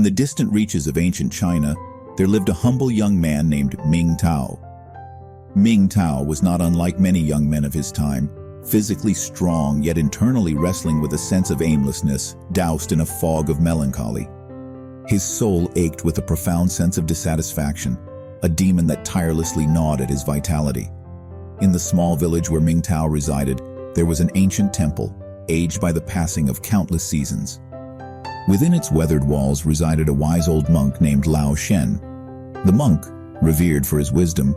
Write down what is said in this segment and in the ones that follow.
In the distant reaches of ancient China, there lived a humble young man named Ming Tao. Ming Tao was not unlike many young men of his time, physically strong yet internally wrestling with a sense of aimlessness, doused in a fog of melancholy. His soul ached with a profound sense of dissatisfaction, a demon that tirelessly gnawed at his vitality. In the small village where Ming Tao resided, there was an ancient temple, aged by the passing of countless seasons. Within its weathered walls resided a wise old monk named Lao Shen. The monk, revered for his wisdom,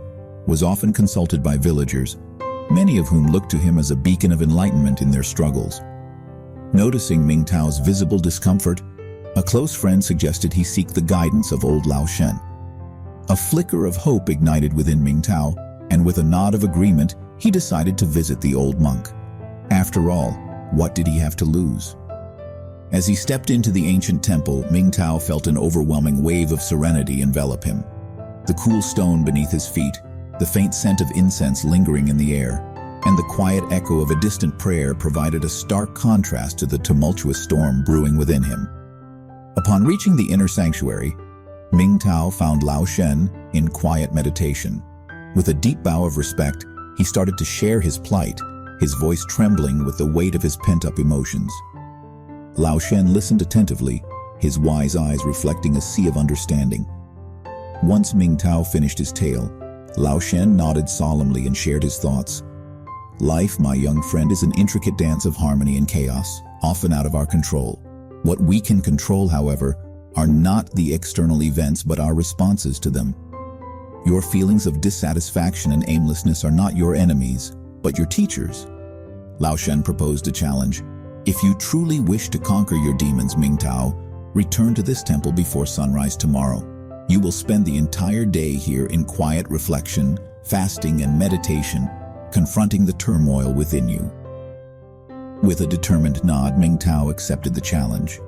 was often consulted by villagers, many of whom looked to him as a beacon of enlightenment in their struggles. Noticing Ming Tao's visible discomfort, a close friend suggested he seek the guidance of old Lao Shen. A flicker of hope ignited within Ming Tao, and with a nod of agreement, he decided to visit the old monk. After all, what did he have to lose? As he stepped into the ancient temple, Ming Tao felt an overwhelming wave of serenity envelop him. The cool stone beneath his feet, the faint scent of incense lingering in the air, and the quiet echo of a distant prayer provided a stark contrast to the tumultuous storm brewing within him. Upon reaching the inner sanctuary, Ming Tao found Lao Shen in quiet meditation. With a deep bow of respect, he started to share his plight, his voice trembling with the weight of his pent-up emotions. Lao Shen listened attentively, his wise eyes reflecting a sea of understanding. Once Ming Tao finished his tale, Lao Shen nodded solemnly and shared his thoughts. Life, my young friend, is an intricate dance of harmony and chaos, often out of our control. What we can control, however, are not the external events but our responses to them. Your feelings of dissatisfaction and aimlessness are not your enemies, but your teachers. Lao Shen proposed a challenge. If you truly wish to conquer your demons, Ming Tao, return to this temple before sunrise tomorrow. You will spend the entire day here in quiet reflection, fasting and meditation, confronting the turmoil within you. With a determined nod, Ming Tao accepted the challenge.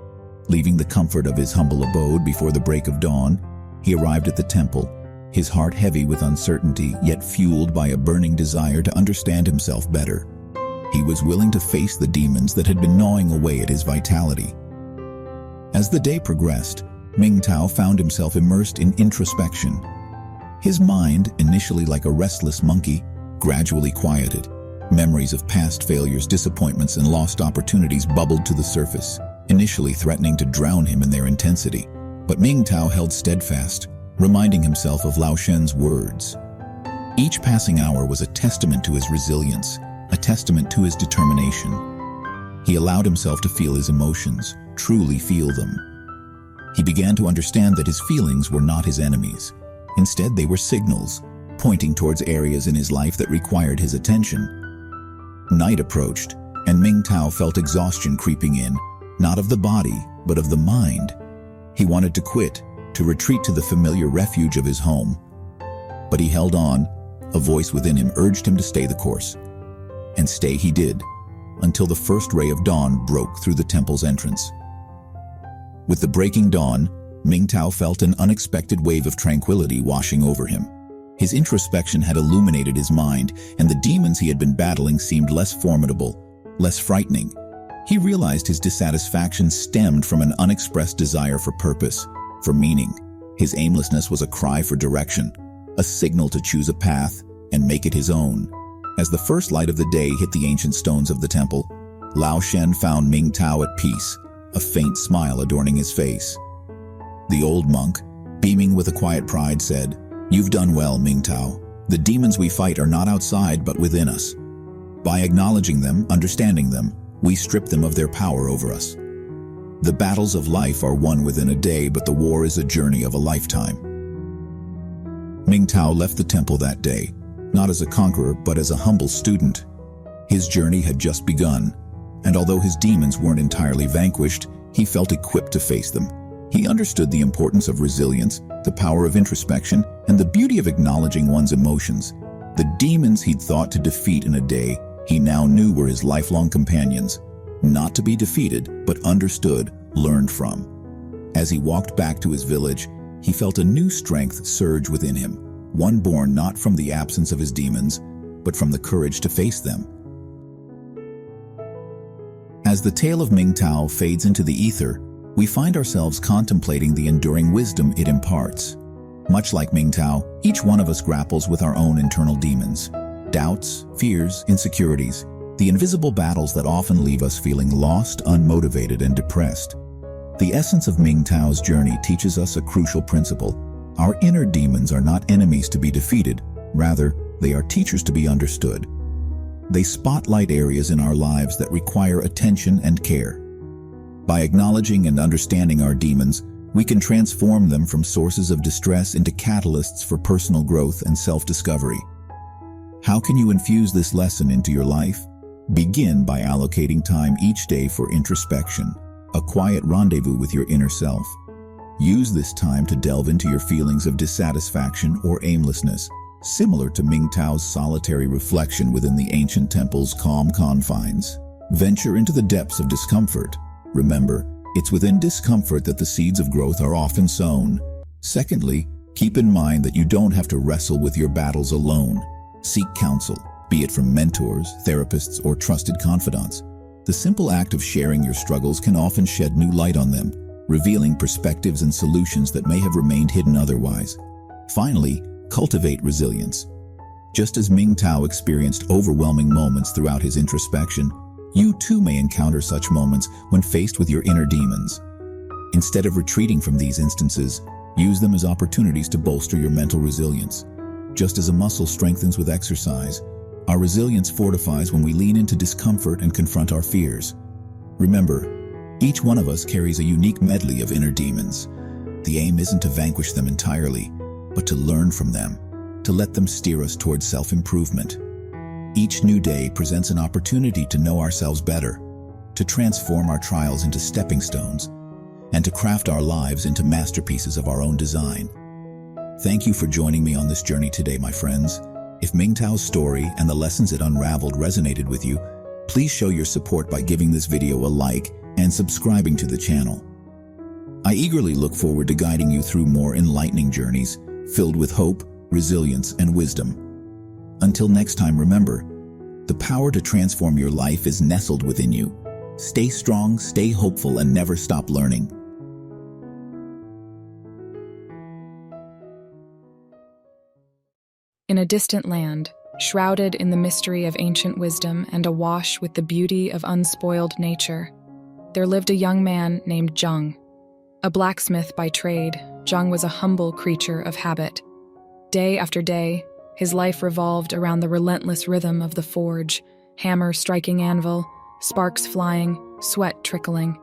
Leaving the comfort of his humble abode before the break of dawn, he arrived at the temple, his heart heavy with uncertainty, yet fueled by a burning desire to understand himself better. He was willing to face the demons that had been gnawing away at his vitality. As the day progressed, Ming Tao found himself immersed in introspection. His mind, initially like a restless monkey, gradually quieted. Memories of past failures, disappointments, and lost opportunities bubbled to the surface, initially threatening to drown him in their intensity. But Ming Tao held steadfast, reminding himself of Lao Shen's words. Each passing hour was a testament to his resilience, a testament to his determination. He allowed himself to feel his emotions, truly feel them. He began to understand that his feelings were not his enemies. Instead, they were signals, pointing towards areas in his life that required his attention. Night approached, and Ming Tao felt exhaustion creeping in, not of the body, but of the mind. He wanted to quit, to retreat to the familiar refuge of his home. But he held on. A voice within him urged him to stay the course. And stay he did, until the first ray of dawn broke through the temple's entrance. With the breaking dawn, Ming Tao felt an unexpected wave of tranquility washing over him. His introspection had illuminated his mind, and the demons he had been battling seemed less formidable, less frightening. He realized his dissatisfaction stemmed from an unexpressed desire for purpose, for meaning. His aimlessness was a cry for direction, a signal to choose a path and make it his own. As the first light of the day hit the ancient stones of the temple, Lao Shen found Ming Tao at peace, a faint smile adorning his face. The old monk, beaming with a quiet pride, said, "You've done well, Ming Tao. The demons we fight are not outside but within us. By acknowledging them, understanding them, we strip them of their power over us. The battles of life are won within a day, but the war is a journey of a lifetime." Ming Tao left the temple that day, not as a conqueror, but as a humble student. His journey had just begun, and although his demons weren't entirely vanquished, he felt equipped to face them. He understood the importance of resilience, the power of introspection, and the beauty of acknowledging one's emotions. The demons he'd thought to defeat in a day, he now knew were his lifelong companions, not to be defeated, but understood, learned from. As he walked back to his village, he felt a new strength surge within him, one born not from the absence of his demons, but from the courage to face them. As the tale of Ming Tao fades into the ether, we find ourselves contemplating the enduring wisdom it imparts. Much like Ming Tao, each one of us grapples with our own internal demons, doubts, fears, insecurities, the invisible battles that often leave us feeling lost, unmotivated, and depressed. The essence of Ming Tao's journey teaches us a crucial principle. Our inner demons are not enemies to be defeated, rather, they are teachers to be understood. They spotlight areas in our lives that require attention and care. By acknowledging and understanding our demons, we can transform them from sources of distress into catalysts for personal growth and self-discovery. How can you infuse this lesson into your life? Begin by allocating time each day for introspection, a quiet rendezvous with your inner self. Use this time to delve into your feelings of dissatisfaction or aimlessness, similar to Ming Tao's solitary reflection within the ancient temple's calm confines. Venture into the depths of discomfort. Remember, it's within discomfort that the seeds of growth are often sown. Secondly, keep in mind that you don't have to wrestle with your battles alone. Seek counsel, be it from mentors, therapists, or trusted confidants. The simple act of sharing your struggles can often shed new light on them, revealing perspectives and solutions that may have remained hidden otherwise. Finally, cultivate resilience. Just as Ming Tao experienced overwhelming moments throughout his introspection, you too may encounter such moments when faced with your inner demons. Instead of retreating from these instances, use them as opportunities to bolster your mental resilience. Just as a muscle strengthens with exercise, our resilience fortifies when we lean into discomfort and confront our fears. Remember, each one of us carries a unique medley of inner demons. The aim isn't to vanquish them entirely, but to learn from them, to let them steer us towards self-improvement. Each new day presents an opportunity to know ourselves better, to transform our trials into stepping stones, and to craft our lives into masterpieces of our own design. Thank you for joining me on this journey today, my friends. If Ming Tao's story and the lessons it unraveled resonated with you, please show your support by giving this video a like and subscribing to the channel. I eagerly look forward to guiding you through more enlightening journeys filled with hope, resilience, and wisdom. Until next time, remember, the power to transform your life is nestled within you. Stay strong, stay hopeful, and never stop learning. In a distant land, shrouded in the mystery of ancient wisdom and awash with the beauty of unspoiled nature, there lived a young man named Zhang. A blacksmith by trade, Zhang was a humble creature of habit. Day after day, his life revolved around the relentless rhythm of the forge, hammer striking anvil, sparks flying, sweat trickling.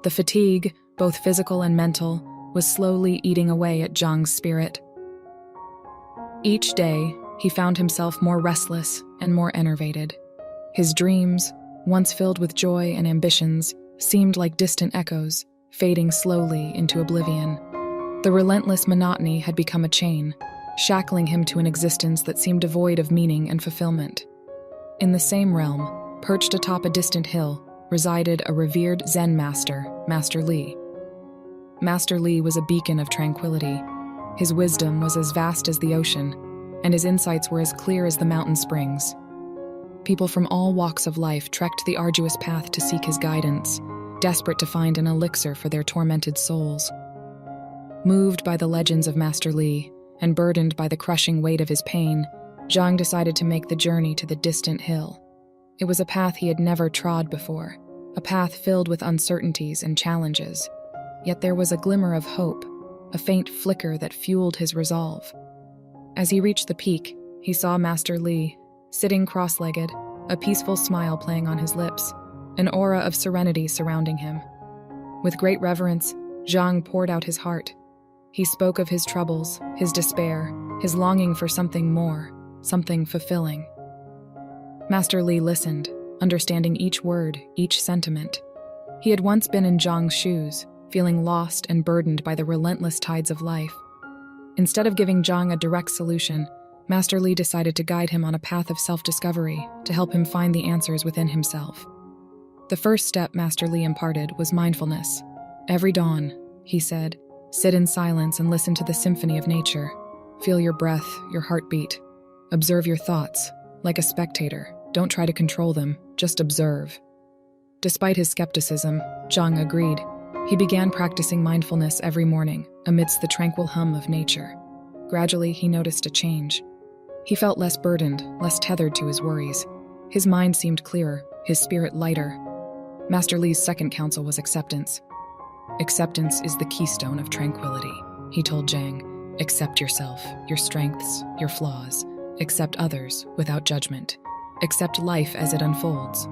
The fatigue, both physical and mental, was slowly eating away at Zhang's spirit. Each day, he found himself more restless and more enervated. His dreams, once filled with joy and ambitions, seemed like distant echoes, fading slowly into oblivion. The relentless monotony had become a chain, shackling him to an existence that seemed devoid of meaning and fulfillment. In the same realm, perched atop a distant hill, resided a revered Zen master, Master Lee. Master Lee was a beacon of tranquility. His wisdom was as vast as the ocean, and his insights were as clear as the mountain springs. People from all walks of life trekked the arduous path to seek his guidance, desperate to find an elixir for their tormented souls. Moved by the legends of Master Lee, and burdened by the crushing weight of his pain, Zhang decided to make the journey to the distant hill. It was a path he had never trod before, a path filled with uncertainties and challenges. Yet there was a glimmer of hope, a faint flicker that fueled his resolve. As he reached the peak, he saw Master Lee, sitting cross-legged, a peaceful smile playing on his lips, an aura of serenity surrounding him. With great reverence, Zhang poured out his heart. He spoke of his troubles, his despair, his longing for something more, something fulfilling. Master Lee listened, understanding each word, each sentiment. He had once been in Zhang's shoes, feeling lost and burdened by the relentless tides of life. Instead of giving Zhang a direct solution, Master Lee decided to guide him on a path of self-discovery to help him find the answers within himself. The first step Master Lee imparted was mindfulness. Every dawn, he said, sit in silence and listen to the symphony of nature. Feel your breath, your heartbeat. Observe your thoughts. Like a spectator, don't try to control them, just observe. Despite his skepticism, Zhang agreed. He began practicing mindfulness every morning amidst the tranquil hum of nature. Gradually, he noticed a change. He felt less burdened, less tethered to his worries. His mind seemed clearer, his spirit lighter. Master Lee's second counsel was acceptance. Acceptance is the keystone of tranquility, he told Zhang. Accept yourself, your strengths, your flaws. Accept others without judgment. Accept life as it unfolds.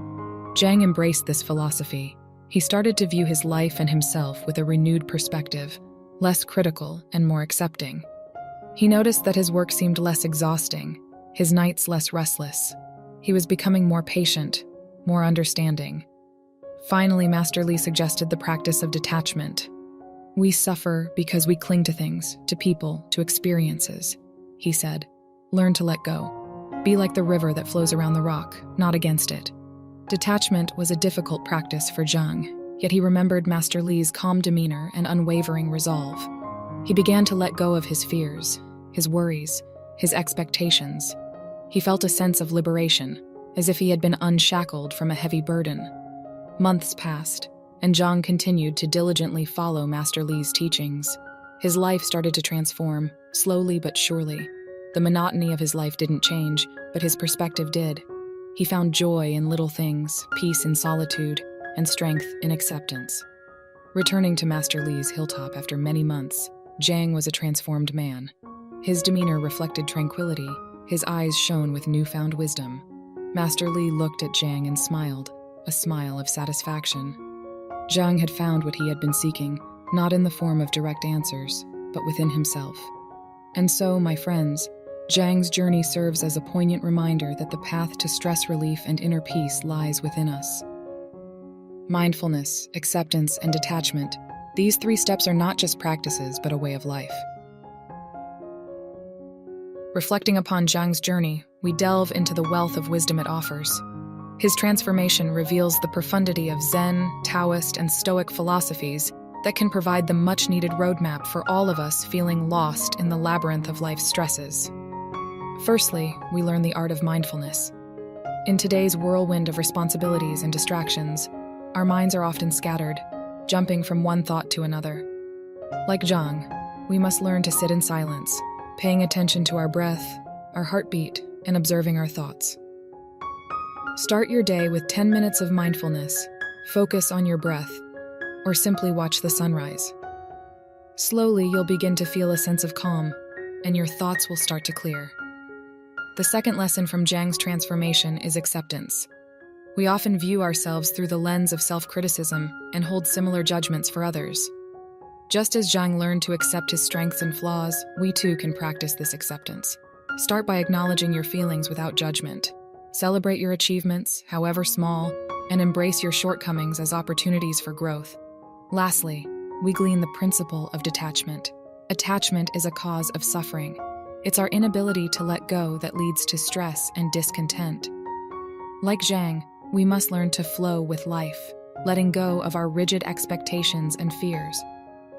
Zhang embraced this philosophy. He started to view his life and himself with a renewed perspective, less critical and more accepting. He noticed that his work seemed less exhausting, his nights less restless. He was becoming more patient, more understanding. Finally, Master Lee suggested the practice of detachment. We suffer because we cling to things, to people, to experiences, he said. Learn to let go. Be like the river that flows around the rock, not against it. Detachment was a difficult practice for Zhang, yet he remembered Master Lee's calm demeanor and unwavering resolve. He began to let go of his fears, his worries, his expectations. He felt a sense of liberation, as if he had been unshackled from a heavy burden. Months passed, and Zhang continued to diligently follow Master Lee's teachings. His life started to transform, slowly but surely. The monotony of his life didn't change, but his perspective did. He found joy in little things, peace in solitude, and strength in acceptance. Returning to Master Lee's hilltop after many months, Zhang was a transformed man. His demeanor reflected tranquility, his eyes shone with newfound wisdom. Master Lee looked at Zhang and smiled, a smile of satisfaction. Zhang had found what he had been seeking, not in the form of direct answers, but within himself. And so, my friends, Zhang's journey serves as a poignant reminder that the path to stress relief and inner peace lies within us. Mindfulness, acceptance, and detachment. These 3 steps are not just practices, but a way of life. Reflecting upon Zhang's journey, we delve into the wealth of wisdom it offers. His transformation reveals the profundity of Zen, Taoist, and Stoic philosophies that can provide the much-needed roadmap for all of us feeling lost in the labyrinth of life's stresses. Firstly, we learn the art of mindfulness. In today's whirlwind of responsibilities and distractions, our minds are often scattered, jumping from one thought to another. Like Zhang, we must learn to sit in silence, paying attention to our breath, our heartbeat, and observing our thoughts. Start your day with 10 minutes of mindfulness, focus on your breath, or simply watch the sunrise. Slowly, you'll begin to feel a sense of calm, and your thoughts will start to clear. The second lesson from Zhang's transformation is acceptance. We often view ourselves through the lens of self-criticism and hold similar judgments for others. Just as Zhang learned to accept his strengths and flaws, we too can practice this acceptance. Start by acknowledging your feelings without judgment. Celebrate your achievements, however small, and embrace your shortcomings as opportunities for growth. Lastly, we glean the principle of detachment. Attachment is a cause of suffering. It's our inability to let go that leads to stress and discontent. Like Zhang, we must learn to flow with life, letting go of our rigid expectations and fears.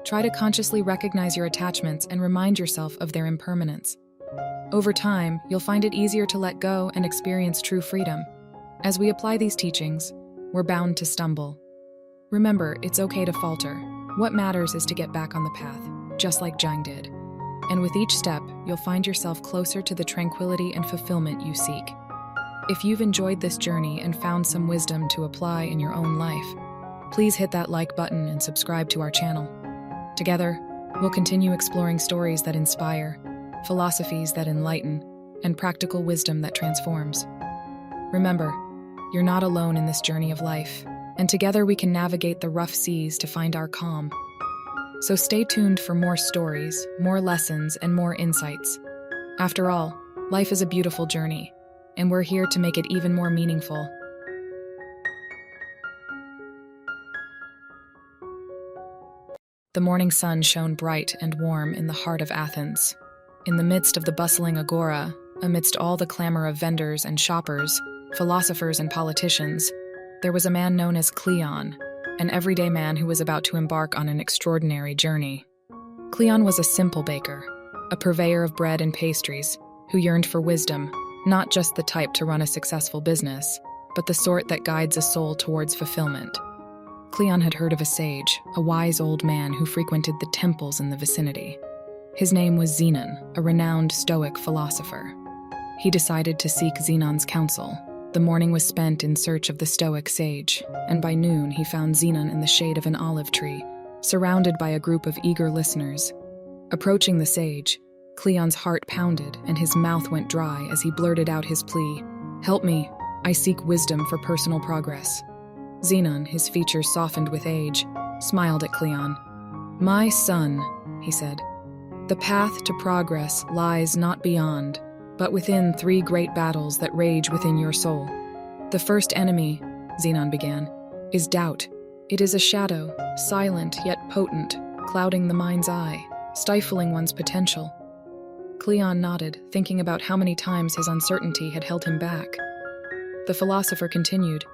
Try to consciously recognize your attachments and remind yourself of their impermanence. Over time, you'll find it easier to let go and experience true freedom. As we apply these teachings, we're bound to stumble. Remember, it's okay to falter. What matters is to get back on the path, just like Zhang did. And with each step, you'll find yourself closer to the tranquility and fulfillment you seek. If you've enjoyed this journey and found some wisdom to apply in your own life, please hit that like button and subscribe to our channel. Together, we'll continue exploring stories that inspire, philosophies that enlighten, and practical wisdom that transforms. Remember, you're not alone in this journey of life, and together we can navigate the rough seas to find our calm. So stay tuned for more stories, more lessons, and more insights. After all, life is a beautiful journey, and we're here to make it even more meaningful. The morning sun shone bright and warm in the heart of Athens. In the midst of the bustling agora, amidst all the clamor of vendors and shoppers, philosophers and politicians, there was a man known as Cleon, an everyday man who was about to embark on an extraordinary journey. Cleon was a simple baker, a purveyor of bread and pastries, who yearned for wisdom, not just the type to run a successful business, but the sort that guides a soul towards fulfillment. Cleon had heard of a sage, a wise old man who frequented the temples in the vicinity. His name was Zenon, a renowned stoic philosopher. He decided to seek Zenon's counsel. The morning was spent in search of the stoic sage, and by noon he found Zenon in the shade of an olive tree, surrounded by a group of eager listeners. Approaching the sage, Cleon's heart pounded and his mouth went dry as he blurted out his plea, "Help me, I seek wisdom for personal progress." Zenon, his features softened with age, smiled at Cleon. "My son," he said, "the path to progress lies not beyond, but within 3 great battles that rage within your soul. The first enemy," Zenon began, "is doubt. It is a shadow, silent yet potent, clouding the mind's eye, stifling one's potential." Cleon nodded, thinking about how many times his uncertainty had held him back. The philosopher continued,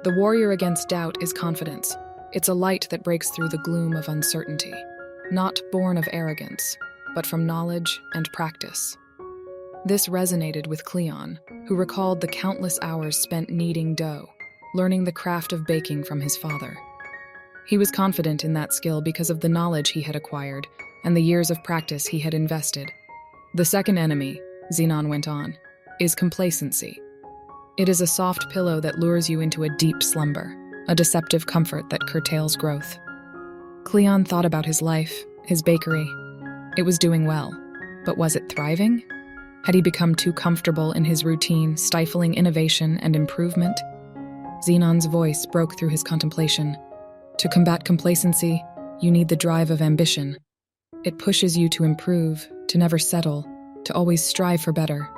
"The warrior against doubt is confidence. It's a light that breaks through the gloom of uncertainty, not born of arrogance, but from knowledge and practice." This resonated with Cleon, who recalled the countless hours spent kneading dough, learning the craft of baking from his father. He was confident in that skill because of the knowledge he had acquired and the years of practice he had invested. "The second enemy," Zenon went on, "is complacency. It is a soft pillow that lures you into a deep slumber, a deceptive comfort that curtails growth." Cleon thought about his life, his bakery. It was doing well, but was it thriving? Had he become too comfortable in his routine, stifling innovation and improvement? Zenon's voice broke through his contemplation. "To combat complacency, you need the drive of ambition. It pushes you to improve, to never settle, to always strive for better."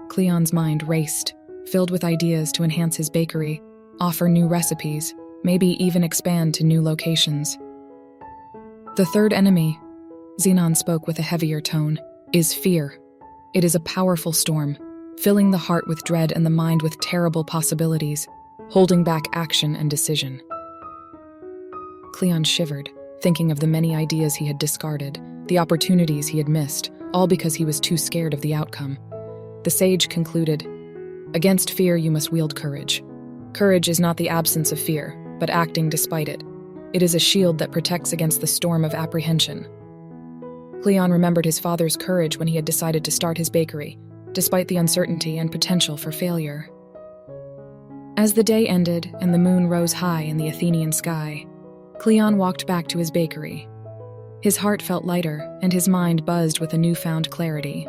Cleon's mind raced, filled with ideas to enhance his bakery, offer new recipes, maybe even expand to new locations. "The third enemy," Zenon spoke with a heavier tone, "is fear. It is a powerful storm, filling the heart with dread and the mind with terrible possibilities, holding back action and decision." Cleon shivered, thinking of the many ideas he had discarded, the opportunities he had missed, all because he was too scared of the outcome. The sage concluded, "Against fear you must wield courage. Courage is not the absence of fear, but acting despite it. It is a shield that protects against the storm of apprehension." Cleon remembered his father's courage when he had decided to start his bakery, despite the uncertainty and potential for failure. As the day ended and the moon rose high in the Athenian sky, Cleon walked back to his bakery. His heart felt lighter, and his mind buzzed with a newfound clarity.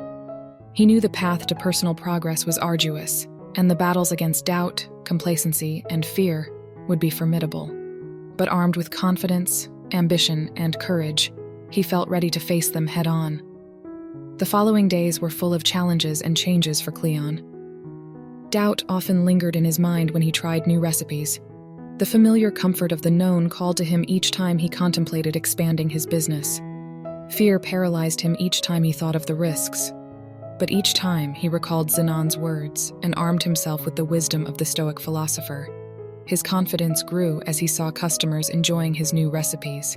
He knew the path to personal progress was arduous, and the battles against doubt, complacency, and fear would be formidable. But armed with confidence, ambition, and courage, he felt ready to face them head-on. The following days were full of challenges and changes for Cleon. Doubt often lingered in his mind when he tried new recipes. The familiar comfort of the known called to him each time he contemplated expanding his business. Fear paralyzed him each time he thought of the risks. But each time he recalled Zenon's words and armed himself with the wisdom of the Stoic philosopher. His confidence grew as he saw customers enjoying his new recipes.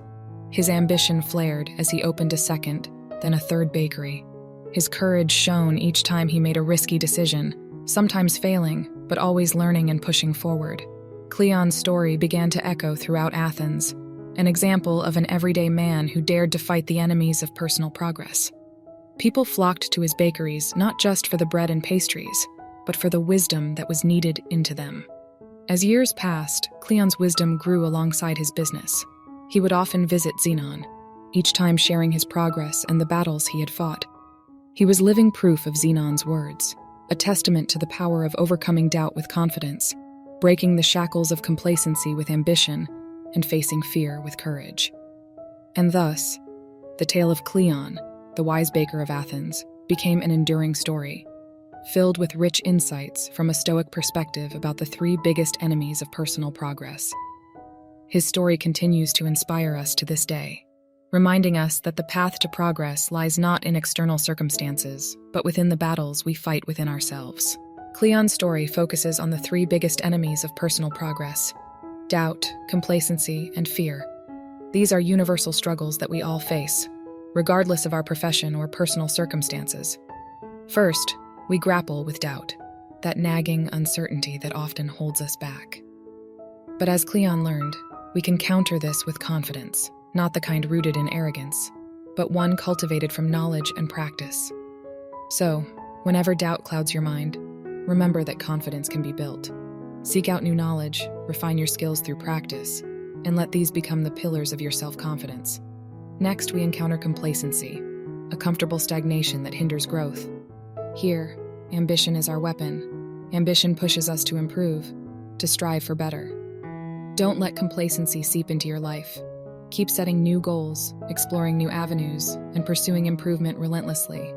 His ambition flared as he opened a second, then a third bakery. His courage shone each time he made a risky decision, sometimes failing, but always learning and pushing forward. Cleon's story began to echo throughout Athens, an example of an everyday man who dared to fight the enemies of personal progress. People flocked to his bakeries not just for the bread and pastries, but for the wisdom that was kneaded into them. As years passed, Cleon's wisdom grew alongside his business. He would often visit Zenon, each time sharing his progress and the battles he had fought. He was living proof of Zenon's words, a testament to the power of overcoming doubt with confidence, breaking the shackles of complacency with ambition, and facing fear with courage. And thus, the tale of Cleon, the wise baker of Athens, became an enduring story, filled with rich insights from a Stoic perspective about the 3 biggest enemies of personal progress. His story continues to inspire us to this day, reminding us that the path to progress lies not in external circumstances, but within the battles we fight within ourselves. Cleon's story focuses on the 3 biggest enemies of personal progress: doubt, complacency, and fear. These are universal struggles that we all face, regardless of our profession or personal circumstances. First, we grapple with doubt, that nagging uncertainty that often holds us back. But as Cleon learned, we can counter this with confidence, not the kind rooted in arrogance, but one cultivated from knowledge and practice. So, whenever doubt clouds your mind, remember that confidence can be built. Seek out new knowledge, refine your skills through practice, and let these become the pillars of your self-confidence. Next, we encounter complacency, a comfortable stagnation that hinders growth. Here, ambition is our weapon. Ambition pushes us to improve, to strive for better. Don't let complacency seep into your life. Keep setting new goals, exploring new avenues, and pursuing improvement relentlessly.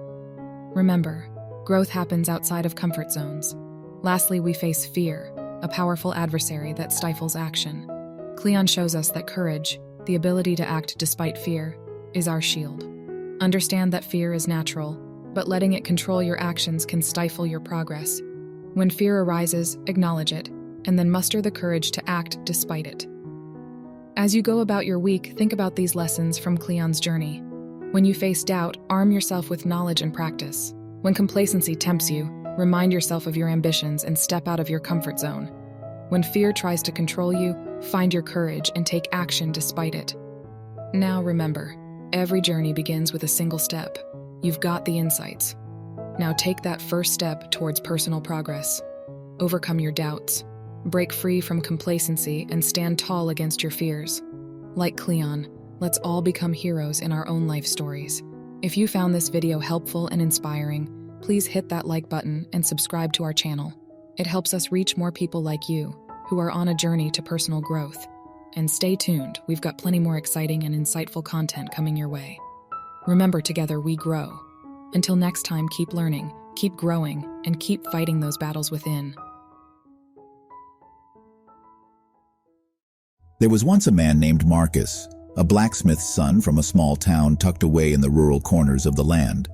Remember, growth happens outside of comfort zones. Lastly, we face fear, a powerful adversary that stifles action. Cleon shows us that courage, the ability to act despite fear, is our shield. Understand that fear is natural, but letting it control your actions can stifle your progress. When fear arises, acknowledge it, and then muster the courage to act despite it. As you go about your week, think about these lessons from Cleon's journey. When you face doubt, arm yourself with knowledge and practice. When complacency tempts you, remind yourself of your ambitions and step out of your comfort zone. When fear tries to control you, find your courage and take action despite it. Now remember, every journey begins with a single step. You've got the insights. Now take that first step towards personal progress. Overcome your doubts. Break free from complacency and stand tall against your fears. Like Cleon, let's all become heroes in our own life stories. If you found this video helpful and inspiring, please hit that like button and subscribe to our channel. It helps us reach more people like you, who are on a journey to personal growth. And stay tuned, we've got plenty more exciting and insightful content coming your way. Remember, together we grow. Until next time, keep learning, keep growing, and keep fighting those battles within. There was once a man named Marcus, a blacksmith's son from a small town tucked away in the rural corners of the land.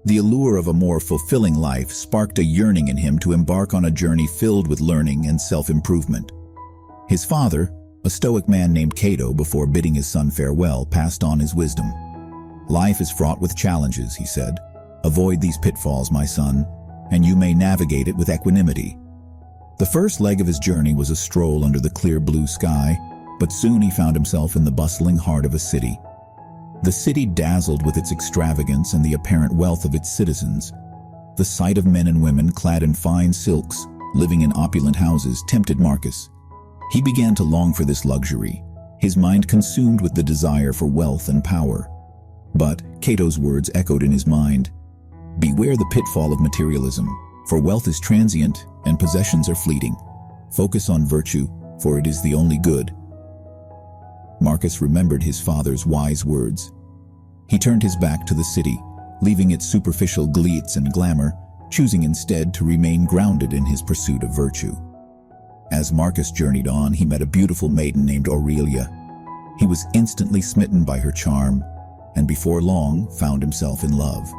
The allure of a more fulfilling life sparked a yearning in him to embark on a journey filled with learning and self-improvement. His father, a stoic man named Cato, before bidding his son farewell, passed on his wisdom. "Life is fraught with challenges," he said. "Avoid these pitfalls, my son, and you may navigate it with equanimity." The first leg of his journey was a stroll under the clear blue sky, but soon he found himself in the bustling heart of a city. The city dazzled with its extravagance and the apparent wealth of its citizens. The sight of men and women clad in fine silks, living in opulent houses, tempted Marcus. He began to long for this luxury, his mind consumed with the desire for wealth and power. But Cato's words echoed in his mind. "Beware the pitfall of materialism, for wealth is transient and possessions are fleeting. Focus on virtue, for it is the only good." Marcus remembered his father's wise words. He turned his back to the city, leaving its superficial glitz and glamour, choosing instead to remain grounded in his pursuit of virtue. As Marcus journeyed on, he met a beautiful maiden named Aurelia. He was instantly smitten by her charm, and before long found himself in love.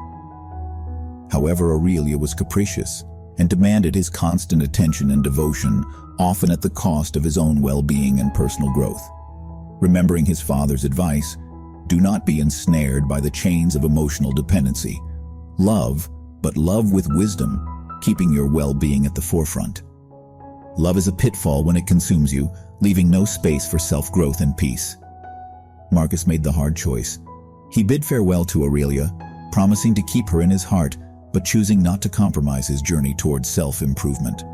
However, Aurelia was capricious and demanded his constant attention and devotion, often at the cost of his own well-being and personal growth. Remembering his father's advice, do not be ensnared by the chains of emotional dependency. Love, but love with wisdom, keeping your well-being at the forefront. Love is a pitfall when it consumes you, leaving no space for self-growth and peace. Marcus made the hard choice. He bid farewell to Aurelia, promising to keep her in his heart, but choosing not to compromise his journey towards self-improvement.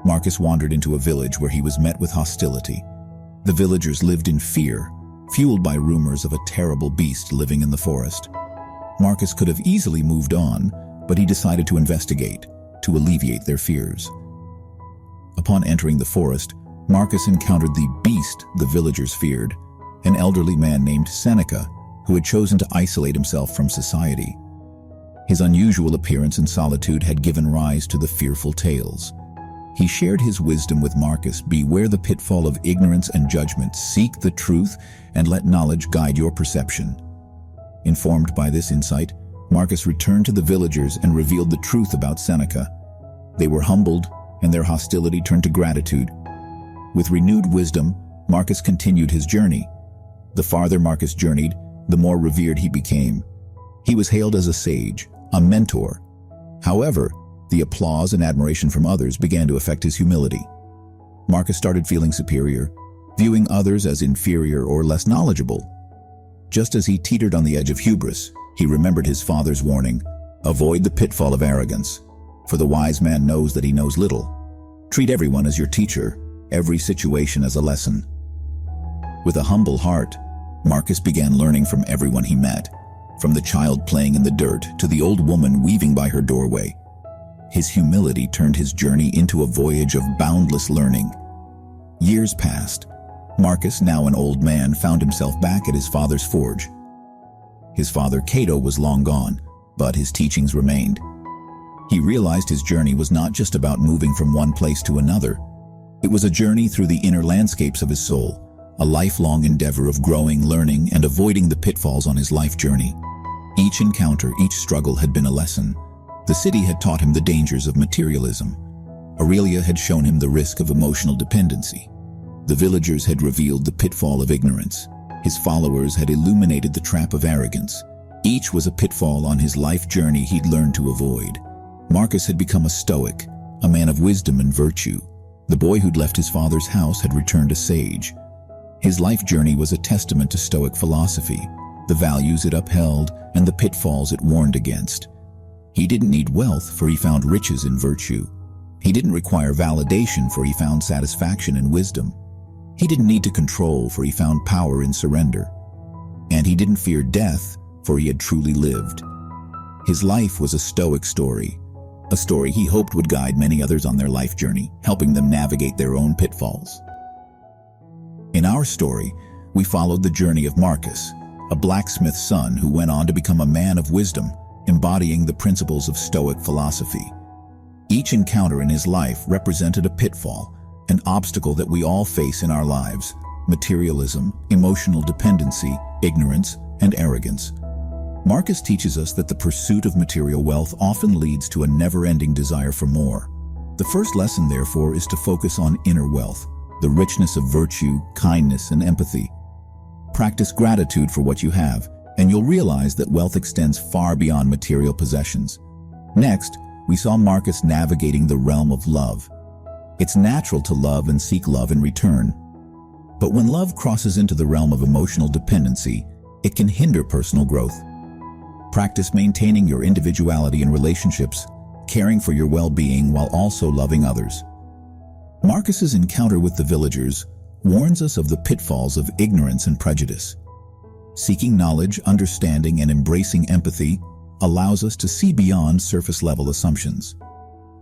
Marcus wandered into a village where he was met with hostility. The villagers lived in fear, fueled by rumors of a terrible beast living in the forest. Marcus could have easily moved on, but he decided to investigate, to alleviate their fears. Upon entering the forest, Marcus encountered the beast the villagers feared, an elderly man named Seneca, who had chosen to isolate himself from society. His unusual appearance and solitude had given rise to the fearful tales. He shared his wisdom with Marcus. Beware the pitfall of ignorance and judgment. Seek the truth and let knowledge guide your perception. Informed by this insight, Marcus returned to the villagers and revealed the truth about Seneca. They were humbled, and their hostility turned to gratitude. With renewed wisdom, Marcus continued his journey. The farther Marcus journeyed, the more revered he became. He was hailed as a sage, a mentor. However, the applause and admiration from others began to affect his humility. Marcus started feeling superior, viewing others as inferior or less knowledgeable. Just as he teetered on the edge of hubris, he remembered his father's warning, "Avoid the pitfall of arrogance, for the wise man knows that he knows little. Treat everyone as your teacher, every situation as a lesson." With a humble heart, Marcus began learning from everyone he met, from the child playing in the dirt to the old woman weaving by her doorway. His humility turned his journey into a voyage of boundless learning. Years passed. Marcus, now an old man, found himself back at his father's forge. His father, Cato, was long gone, but his teachings remained. He realized his journey was not just about moving from one place to another. It was a journey through the inner landscapes of his soul, a lifelong endeavor of growing, learning, and avoiding the pitfalls on his life journey. Each encounter, each struggle had been a lesson. The city had taught him the dangers of materialism. Aurelia had shown him the risk of emotional dependency. The villagers had revealed the pitfall of ignorance. His followers had illuminated the trap of arrogance. Each was a pitfall on his life journey he'd learned to avoid. Marcus had become a stoic, a man of wisdom and virtue. The boy who'd left his father's house had returned a sage. His life journey was a testament to Stoic philosophy, the values it upheld and the pitfalls it warned against. He didn't need wealth, for he found riches in virtue. He didn't require validation, for he found satisfaction in wisdom. He didn't need to control, for he found power in surrender. And he didn't fear death, for he had truly lived. His life was a Stoic story, a story he hoped would guide many others on their life journey, helping them navigate their own pitfalls. In our story, we followed the journey of Marcus, a blacksmith's son who went on to become a man of wisdom, embodying the principles of Stoic philosophy. Each encounter in his life represented a pitfall, an obstacle that we all face in our lives: materialism, emotional dependency, ignorance, and arrogance. Marcus teaches us that the pursuit of material wealth often leads to a never-ending desire for more. The first lesson, therefore, is to focus on inner wealth, the richness of virtue, kindness, and empathy. Practice gratitude for what you have, and you'll realize that wealth extends far beyond material possessions. Next, we saw Marcus navigating the realm of love. It's natural to love and seek love in return. But when love crosses into the realm of emotional dependency, it can hinder personal growth. Practice maintaining your individuality in relationships, caring for your well-being while also loving others. Marcus's encounter with the villagers warns us of the pitfalls of ignorance and prejudice. Seeking knowledge, understanding, and embracing empathy allows us to see beyond surface-level assumptions.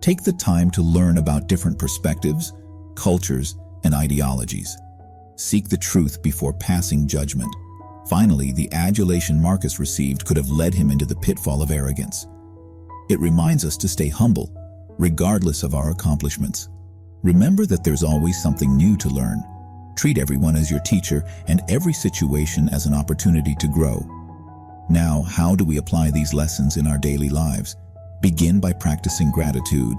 Take the time to learn about different perspectives, cultures, and ideologies. Seek the truth before passing judgment. Finally, the adulation Marcus received could have led him into the pitfall of arrogance. It reminds us to stay humble, regardless of our accomplishments. Remember that there's always something new to learn. Treat everyone as your teacher and every situation as an opportunity to grow. Now, how do we apply these lessons in our daily lives? Begin by practicing gratitude.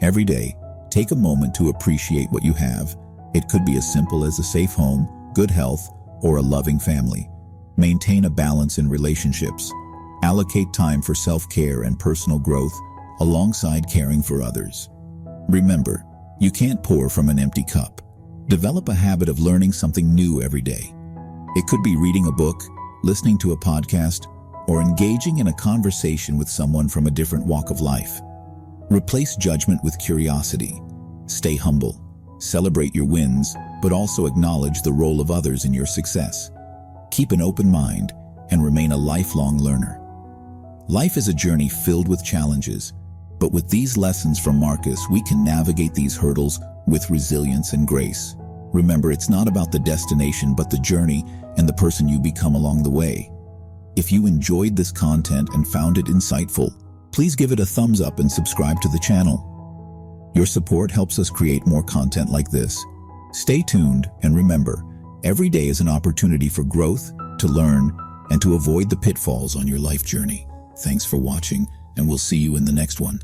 Every day, take a moment to appreciate what you have. It could be as simple as a safe home, good health, or a loving family. Maintain a balance in relationships. Allocate time for self-care and personal growth alongside caring for others. Remember, you can't pour from an empty cup. Develop a habit of learning something new every day. It could be reading a book, listening to a podcast, or engaging in a conversation with someone from a different walk of life. Replace judgment with curiosity. Stay humble. Celebrate your wins, but also acknowledge the role of others in your success. Keep an open mind and remain a lifelong learner. Life is a journey filled with challenges, but with these lessons from Marcus, we can navigate these hurdles with resilience and grace. Remember, it's not about the destination, but the journey and the person you become along the way. If you enjoyed this content and found it insightful, please give it a thumbs up and subscribe to the channel. Your support helps us create more content like this. Stay tuned, and remember, every day is an opportunity for growth, to learn, and to avoid the pitfalls on your life journey. Thanks for watching, and we'll see you in the next one.